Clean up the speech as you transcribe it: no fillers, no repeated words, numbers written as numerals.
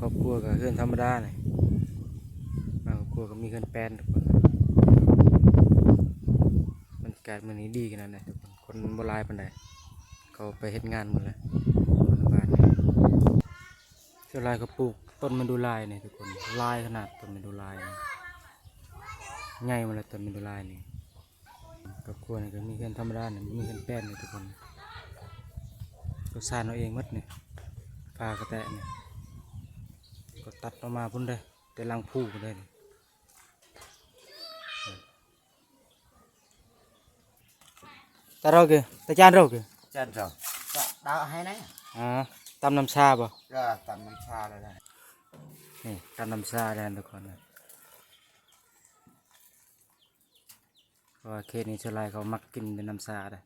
รอบครัวกับเพื่อนธรรมดาเลยบางครอบครัวก็มีเพื่อนแป้นทุกคนบรรยากาศมันนี้ดีขนาดไหนทุกคนคนโบราณปานใดเขาไปเฮ็ดงานหมดเลยคนบ้านเจ้าลายเขาปลูกต้นมันดูลายนี่ทุกคนลายขนาดต้นมันดูลายใหญ่มาเลยต้นมันดูลายนี่ครอบครัวนี่ก็มีเพื่อนธรรมดาเนี่ยมีเพื่อนแป้นเลยทุกคนก็สร้างเอาเองมัดเนี่ยปลากระแตะเนี่ยก็ตัดออกมาพุ่นได้แต่ลังพูพุ่นได้ตาเราเกะตาจานเราเกะ Chân rồi. Đào hay đấy. ตำน้ำชาบ่ Rồi tầm mình xa rồi đây. นี่ตำน้ำชาแดนทุกคนนะเพราะว่าเคสนี้ชาวไร่เขามักกินเป็นน้ำชาเลย